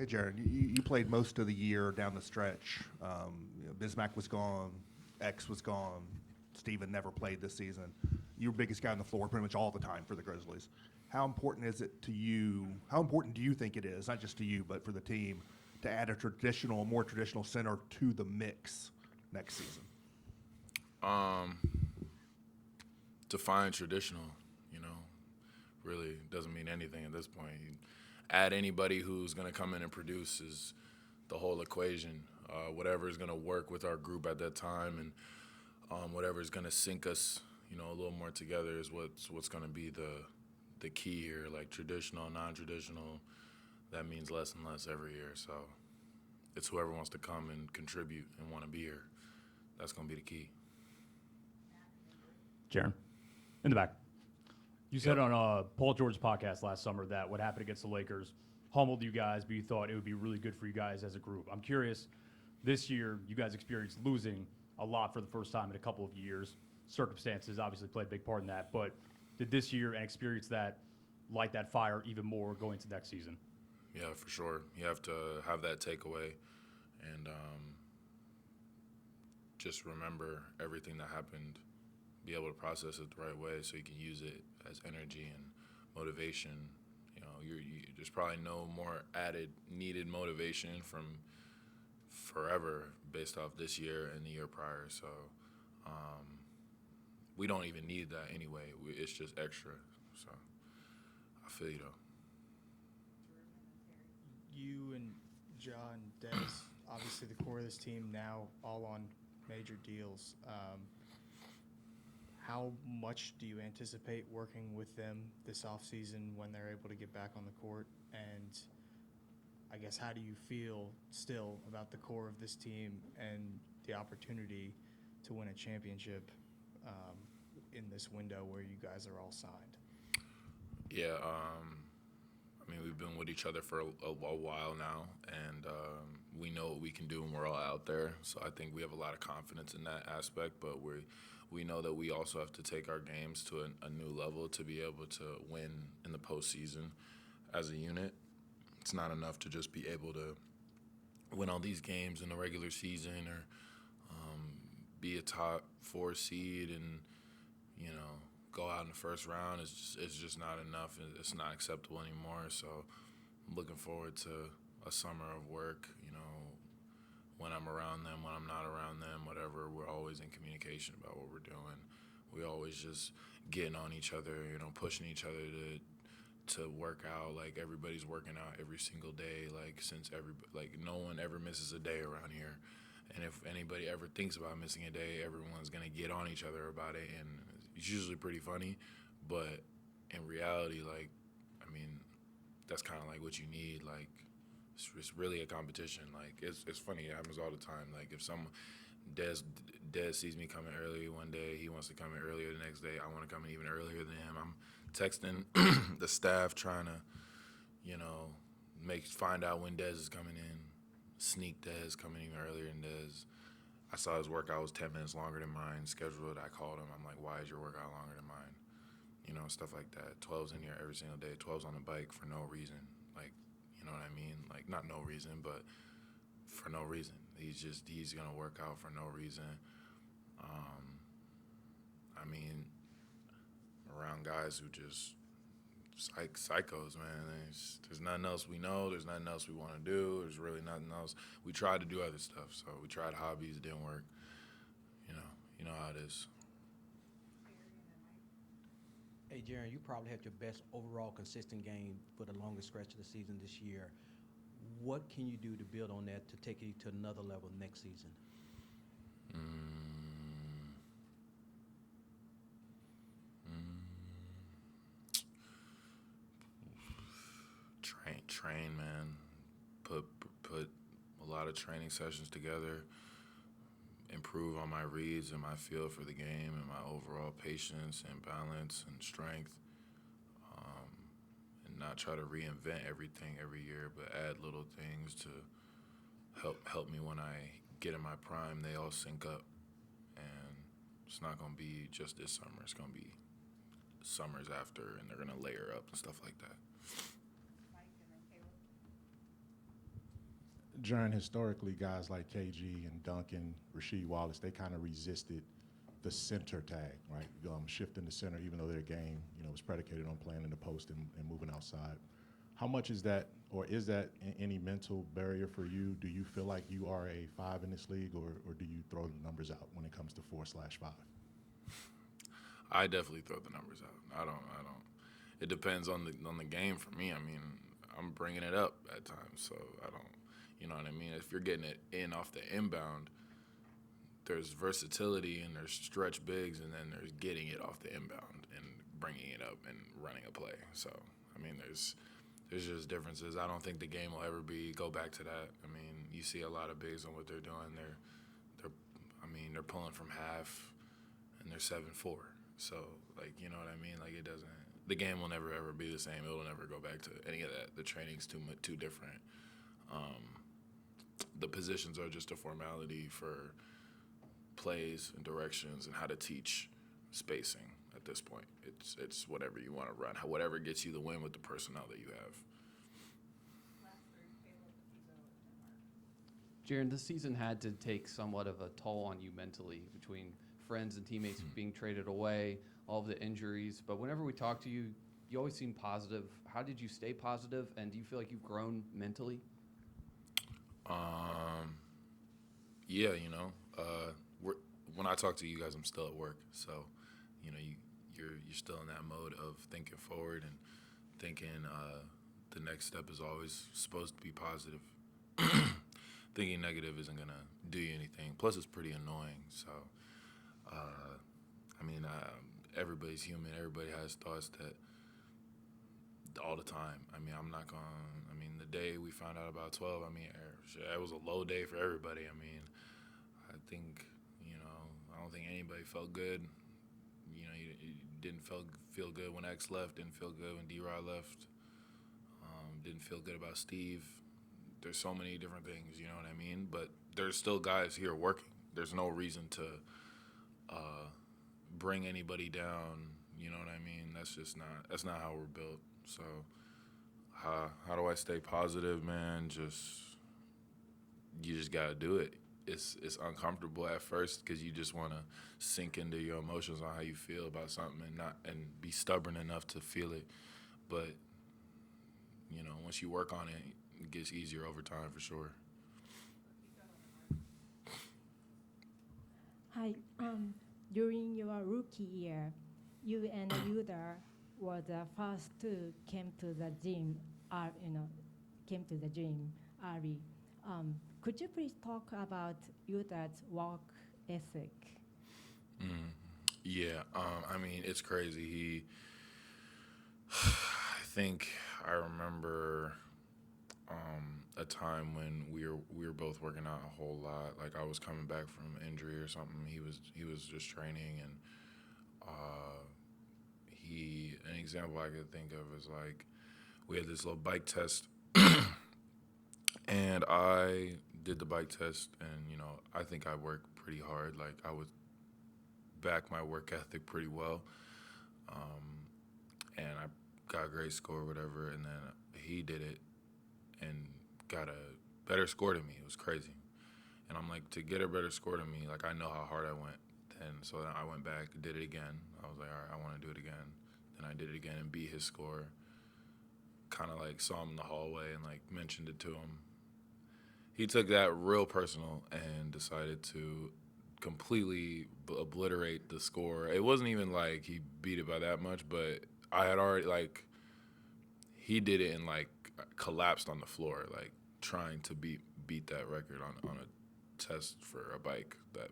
Hey, Jaren, you played most of the year down the stretch. Bismack was gone, X was gone, Steven never played this season. You were biggest guy on the floor pretty much all the time for the Grizzlies. How important is it to you? How important do you think it is, not just to you, but for the team, to add a more traditional center to the mix next season? Define traditional, really doesn't mean anything at this point. You add anybody who's going to come in and produce is the whole equation. Whatever is going to work with our group at that time, and whatever is going to sync us, a little more together is what's going to be the key here. Like traditional, non-traditional, that means less and less every year. So it's whoever wants to come and contribute and want to be here. That's going to be the key. Jaren, in the back. You said on Paul George's podcast last summer that what happened against the Lakers humbled you guys, but you thought it would be really good for you guys as a group. I'm curious, this year you guys experienced losing a lot for the first time in a couple of years. Circumstances obviously played a big part in that, but did this year and experience that light that fire even more going into next season? Yeah, for sure. You have to have that takeaway and just remember everything that happened, be able to process it the right way so you can use it as energy and motivation. There's probably no more added needed motivation from forever based off this year and the year prior. So we don't even need that anyway. It's just extra. So I feel you though. You and John, Des, obviously the core of this team now all on major deals. How much do you anticipate working with them this offseason when they're able to get back on the court? And I guess how do you feel still about the core of this team and the opportunity to win a championship in this window where you guys are all signed? Yeah, we've been with each other for a while now, and we know what we can do when we're all out there. So I think we have a lot of confidence in that aspect, but we know that we also have to take our games to a new level to be able to win in the postseason as a unit. It's not enough to just be able to win all these games in the regular season or be a top 4 seed and, go out in the first round. It's just not enough. It's not acceptable anymore. So I'm looking forward to a summer of work, when I'm around them, when I'm not around them, whatever. We're always in communication about what we're doing. We always just getting on each other, pushing each other to work out. Like everybody's working out every single day. No one ever misses a day around here. And if anybody ever thinks about missing a day, everyone's gonna get on each other about it, and it's usually pretty funny. But in reality, that's kind of like what you need. Like it's really a competition. Like it's funny. It happens all the time. Like if Des sees me coming early one day, he wants to come in earlier the next day. I want to come in even earlier than him. I'm texting the staff trying to, find out when Des is coming in. Sneak Des coming in earlier than Des. I saw his workout was 10 minutes longer than mine. Scheduled. I called him. I'm like, why is your workout longer than mine? Stuff like that. 12's in here every single day. 12's on the bike for no reason. You know what I mean? Like, not no reason, but for no reason. He's going to work out for no reason. Around guys who just psychos, man. There's nothing else we know. There's nothing else we want to do. There's really nothing else. We tried to do other stuff. So we tried hobbies. It didn't work. You know how it is. Hey, Jaren, you probably had your best overall consistent game for the longest stretch of the season this year. What can you do to build on that to take you to another level next season? Train, man. Put a lot of training sessions together. Improve on my reads and my feel for the game and my overall patience and balance and strength. And not try to reinvent everything every year, but add little things to help me when I get in my prime. They all sync up, and it's not gonna be just this summer. It's gonna be summers after, and they're gonna layer up and stuff like that. Jaren, historically, guys like KG and Duncan, Rasheed Wallace, they kind of resisted the center tag, right? Shifting the center, even though their game, was predicated on playing in the post and moving outside. How much is that, or is that any mental barrier for you? Do you feel like you are a 5 in this league, or do you throw the numbers out when it comes to 4/5? I definitely throw the numbers out. I don't. It depends on the game for me. I mean, I'm bringing it up at times, so I don't. You know what I mean? If you're getting it in off the inbound, there's versatility and there's stretch bigs, and then there's getting it off the inbound and bringing it up and running a play. So I mean, there's just differences. I don't think the game will ever go back to that. I mean, you see a lot of bigs on what they're doing. They're pulling from half, and they're 7-4. So like, you know what I mean? Like it doesn't. The game will never ever be the same. It'll never go back to any of that. The training's too different. The positions are just a formality for plays and directions and how to teach spacing at this point. It's whatever you want to run, whatever gets you the win with the personnel that you have. Jaren, this season had to take somewhat of a toll on you mentally between friends and teammates being traded away, all of the injuries. But whenever we talk to you, you always seem positive. How did you stay positive, and do you feel like you've grown mentally? Yeah, when I talk to you guys, I'm still at work, so you're still in that mode of thinking forward and thinking the next step is always supposed to be positive. Thinking negative isn't gonna do you anything. Plus, it's pretty annoying. So, everybody's human. Everybody has thoughts that all the time. I'm not gonna. The day we found out about 12, it was a low day for everybody. I think, I don't think anybody felt good. You didn't feel good when X left, didn't feel good when D-Rod left, didn't feel good about Steve. There's so many different things, you know what I mean? But there's still guys here working. There's no reason to bring anybody down, you know what I mean? That's not how we're built. So how do I stay positive, man? You just gotta do it. It's uncomfortable at first because you just want to sink into your emotions on how you feel about something and be stubborn enough to feel it. But once you work on it, it gets easier over time for sure. Hi. During your rookie year, you and Yuda were the first to came to the gym early. Could you please talk about Yuda's work ethic? Yeah, it's crazy. I think I remember a time when we were both working out a whole lot. Like I was coming back from injury or something. He was just training, and an example I could think of is like we had this little bike test, and I did the bike test, and I think I worked pretty hard. Like I would back my work ethic pretty well, and I got a great score or whatever. And then he did it and got a better score than me. It was crazy. And I'm like, to get a better score than me, like I know how hard I went. And so then I went back, did it again. I was like, all right, I want to do it again. Then I did it again and beat his score. Kind of like saw him in the hallway and like mentioned it to him. He took that real personal and decided to completely obliterate the score. It wasn't even like he beat it by that much, but I had already like, he did it and like collapsed on the floor, like trying to beat that record on a test for a bike that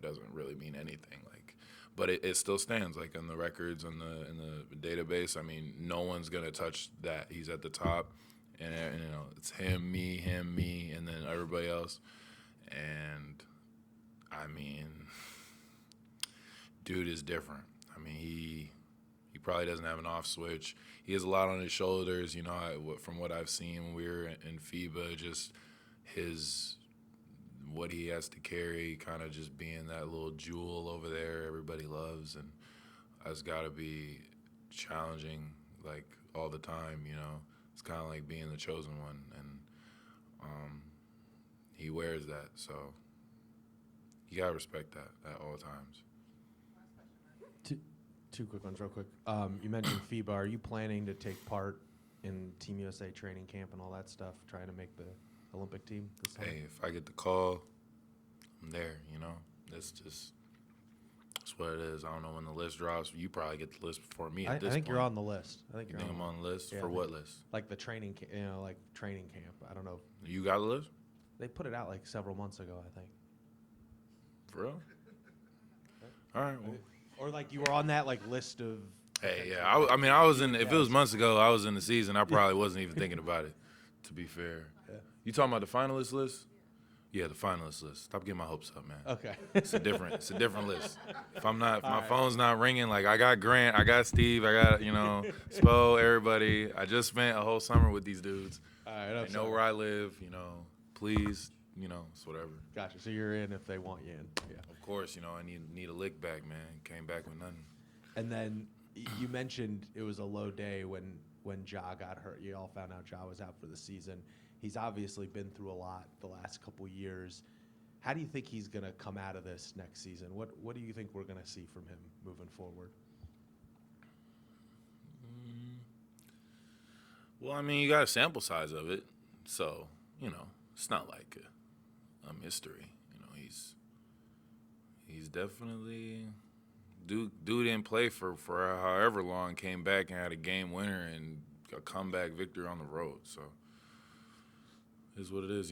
doesn't really mean anything. Like, but it still stands like in the records and in the database. No one's gonna touch that. He's at the top, and it's him, me, and then everybody else. And dude is different. He probably doesn't have an off switch. He has a lot on his shoulders, from what I've seen when we were in FIBA, just what he has to carry, kind of just being that little jewel over there everybody loves, and that's got to be challenging, like, all the time, It's kind of like being the chosen one, and wears that. So you gotta respect that at all times. Two quick ones, real quick. You mentioned FIBA. Are you planning to take part in Team USA training camp and all that stuff, trying to make the Olympic team this time? Hey, if I get the call, I'm there. That's what it is. I don't know when the list drops. You probably get the list before me. I At this think point. you're on the list. I think You you're think I'm on the list Yeah, for I what think- list? like the training, like training camp. I don't know. You got the list They put it out like several months ago, I think. for real? All right. Well, Or like you were on that like list of. hey, yeah. I was in. If it was months ago, I was in the season. I probably wasn't even thinking about it. To be fair, Yeah. you talking about the finalist list? Yeah, the finalist list. Stop getting my hopes up, man. Okay. It's a different list. If my right. phone's not ringing, like I got Grant, I got Steve, I got Spo, everybody. I just spent a whole summer with these dudes. All right. They know where I live. Please, it's whatever. Gotcha. So you're in if they want you in. Yeah. Of course, I need a lick back, man. Came back with nothing. And then you mentioned it was a low day when Ja got hurt. You all found out Ja was out for the season. He's obviously been through a lot the last couple years. How do you think he's going to come out of this next season? What do you think we're going to see from him moving forward? Well, you got a sample size of it, so it's not like a mystery. He's definitely dude didn't play for however long, came back and had a game winner and a comeback victory on the road. So it's what it is,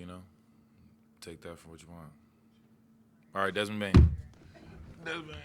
Take that for what you want. All right, Desmond Bain. Desmond Bain.